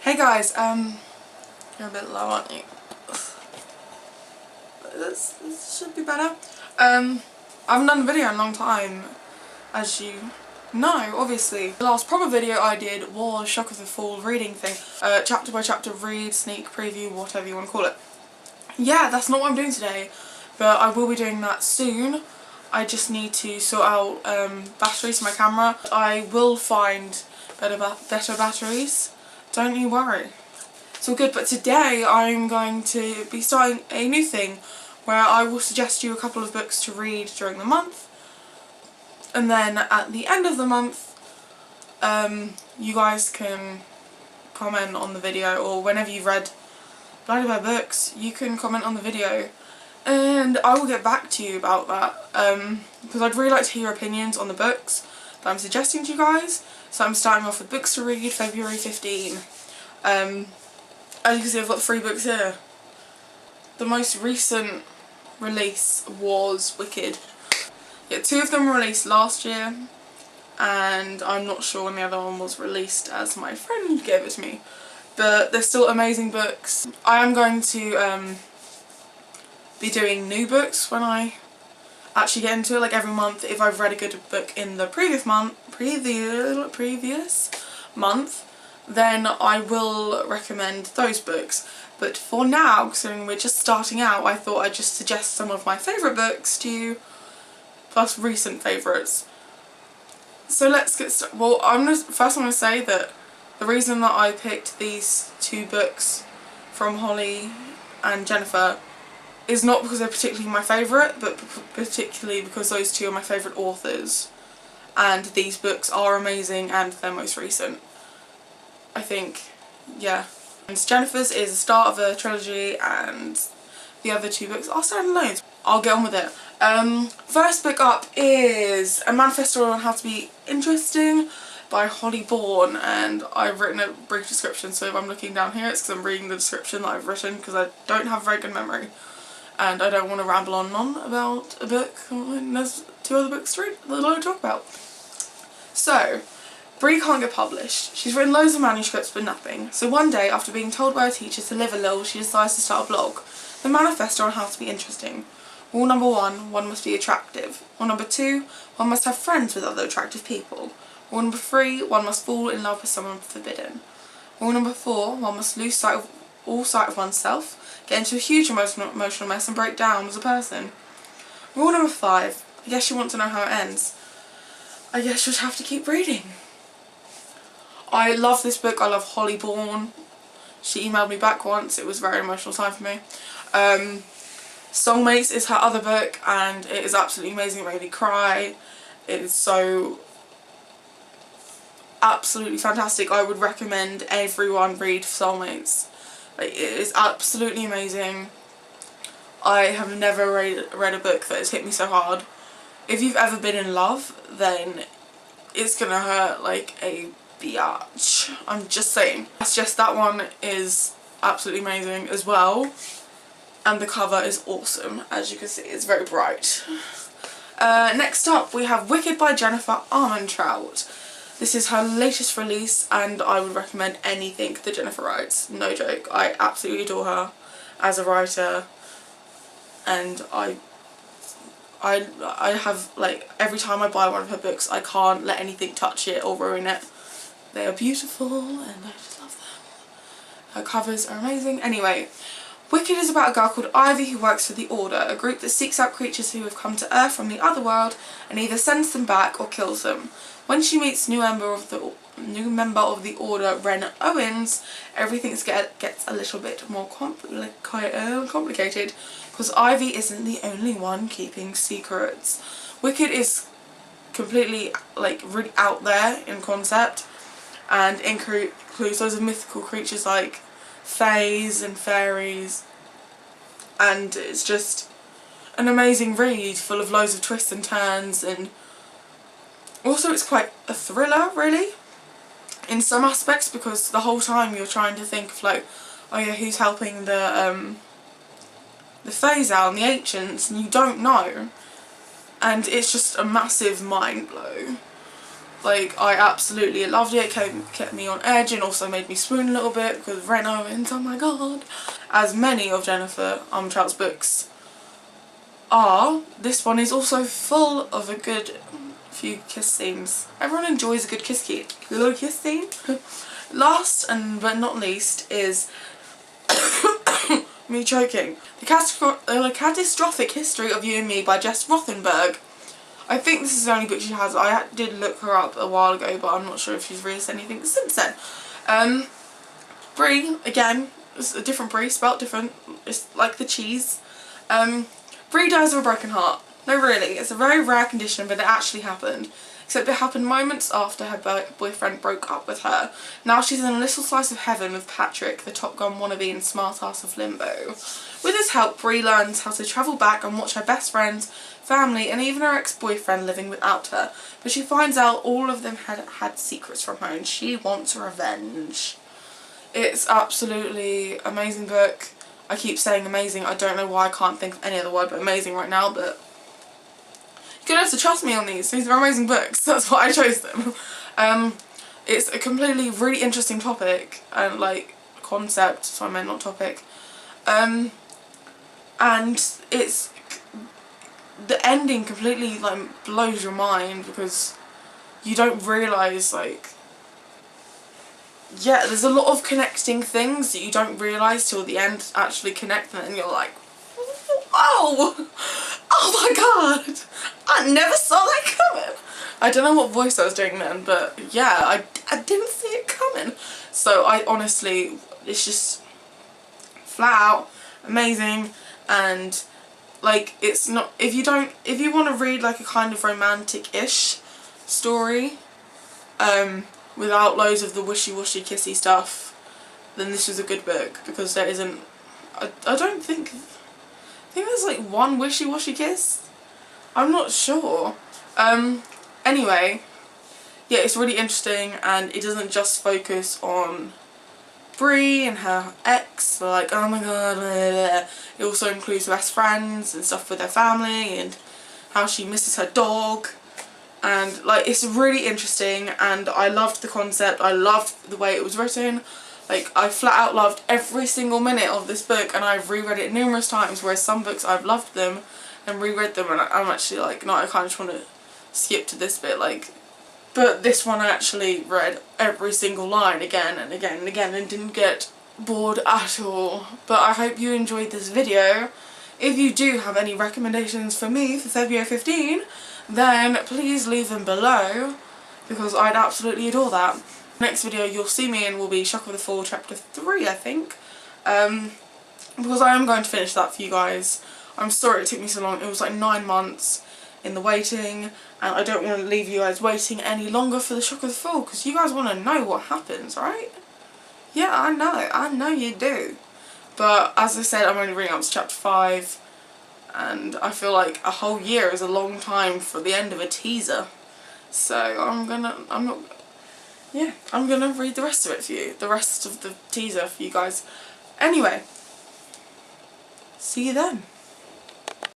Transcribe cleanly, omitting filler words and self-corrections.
Hey guys, you're a bit low, aren't you? This should be better. I haven't done a video in a long time, as you know, obviously. The last proper video I did was Shock of the Fall reading thing. Chapter by chapter read, sneak preview, whatever you want to call it. Yeah, that's not what I'm doing today, but I will be doing that soon. I just need to sort out batteries for my camera. I will find better batteries. Don't you worry. It's all good, but today I'm going to be starting a new thing where I will suggest you a couple of books to read during the month, and then at the end of the month you guys can comment on the video, or whenever you've read blah books you can comment on the video and I will get back to you about that, because I'd really like to hear your opinions on the books that I'm suggesting to you guys. So I'm starting off with books to read February 15. As you can see, I've got 3 books here. The most recent release was Wicked. Yeah, 2 of them were released last year, and I'm not sure when the other one was released as my friend gave it to me. But they're still amazing books. I am going to be doing new books when I actually get into it, like every month. If I've read a good book in the previous month, then I will recommend those books. But for now, considering we're just starting out, I thought I'd just suggest some of my favourite books to you, plus recent favourites. So let's get started. Well, first I'm going to say that the reason that I picked these 2 books from Holly and Jennifer is not because they're particularly my favourite, but particularly because those 2 are my favourite authors. And these books are amazing and they're most recent, I think. Yeah. And Jennifer's is the start of a trilogy and the other 2 books are standalones. I'll get on with it. First book up is A Manifesto on How to Be Interesting by Holly Bourne, and I've written a brief description, so if I'm looking down here it's because I'm reading the description that I've written, because I don't have very good memory and I don't want to ramble on and on about a book when there's 2 other books to read that I want to talk about. So, Bree can't get published. She's written loads of manuscripts but nothing. So one day, after being told by her teacher to live a little, she decides to start a blog. The Manifesto on How to Be Interesting. Rule number 1, one must be attractive. Rule number 2, one must have friends with other attractive people. Rule number 3, one must fall in love with someone forbidden. Rule number 4, one must lose all sight of oneself, get into a huge emotional mess and break down as a person. Rule number 5, I guess you want to know how it ends. I guess you'll have to keep reading. I love this book. I love Holly Bourne. She emailed me back once. It was a very emotional time for me. Soulmates is her other book and it is absolutely amazing. It made me cry. It is so absolutely fantastic. I would recommend everyone read Soulmates. Like, it is absolutely amazing. I have never read a book that has hit me so hard. If you've ever been in love, then it's gonna hurt like a biatch. I'm just saying. That's just, that one is absolutely amazing as well. And the cover is awesome, as you can see. It's very bright. Next up we have Wicked by Jennifer Armentrout. This is her latest release and I would recommend anything that Jennifer writes. No joke. I absolutely adore her as a writer, and I have, like, every time I buy one of her books I can't let anything touch it or ruin it. They are beautiful and I just love them. Her covers are amazing. Anyway, Wicked is about a girl called Ivy who works for the Order, a group that seeks out creatures who have come to Earth from the other world and either sends them back or kills them. When she meets new member of the Order, Ren Owens, everything gets a little bit more complicated, because Ivy isn't the only one keeping secrets. Wicked is completely, like, really out there in concept and includes loads of mythical creatures like fays and fairies, and it's just an amazing read full of loads of twists and turns, and also it's quite a thriller, really, in some aspects, because the whole time you're trying to think of, like, oh yeah, who's helping the fays out and the ancients, and you don't know, and it's just a massive mind blow. Like, I absolutely loved it. It kept me on edge and also made me swoon a little bit because Ren Owens, oh my god. As many of Jennifer Armentrout's books are, this one is also full of a good few kiss scenes. Everyone enjoys a good kiss scene. Last and but not least is me choking. The Catastrophic History of You and Me by Jess Rothenberg. I think this is the only book she has. I did look her up a while ago, but I'm not sure if she's released anything since then. Brie, again, it's a different Brie, spelt different. It's like the cheese. Brie dies of a broken heart. No, really, it's a very rare condition, but it actually happened. Except it happened moments after her boyfriend broke up with her. Now she's in a little slice of heaven with Patrick, the Top Gun wannabe and smartass of Limbo. With his help, Brie learns how to travel back and watch her best friends, family, and even her ex-boyfriend living without her. But she finds out all of them had secrets from her and she wants revenge. It's absolutely amazing book. I keep saying amazing. I don't know why I can't think of any other word but amazing right now, but you're gonna have to trust me on these. These are amazing books. That's why I chose them. It's a completely really interesting topic and like concept, so I meant not topic. And it's the ending completely like blows your mind because you don't realise like, yeah, there's a lot of connecting things that you don't realise till the end actually connect, and then you're like, oh my god, I never saw that coming. I don't know what voice I was doing then, but yeah, I didn't see it coming. So I honestly, it's just flat out amazing. And like, it's not, if you want to read like a kind of romantic-ish story without loads of the wishy-washy kissy stuff, then this is a good book, because there isn't, I think there's like one wishy-washy kiss. I'm not sure. Anyway, yeah, it's really interesting, and it doesn't just focus on Brie and her ex, like, oh my god, blah, blah, blah. It also includes best friends and stuff with their family and how she misses her dog, and like, it's really interesting, and I loved the concept. I loved the way it was written. Like, I flat out loved every single minute of this book, and I've reread it numerous times, whereas some books I've loved them and reread them and I'm actually like, no, I kind of just want to skip to this bit, like, but this one I actually read every single line again and again and again and didn't get bored at all. But I hope you enjoyed this video. If you do have any recommendations for me for February 15, then please leave them below, because I'd absolutely adore that. Next video you'll see me in will be Shock of the Fall chapter 3, I think, because I am going to finish that for you guys. I'm sorry it took me so long. It was like 9 months in the waiting, and I don't want to leave you guys waiting any longer for the Shock of the Fall, because you guys want to know what happens, right? Yeah, I know you do. But as I said, I'm only reading up to chapter 5, and I feel like a whole year is a long time for the end of a teaser. So I'm gonna read the rest of it for you, the rest of the teaser for you guys. Anyway, see you then.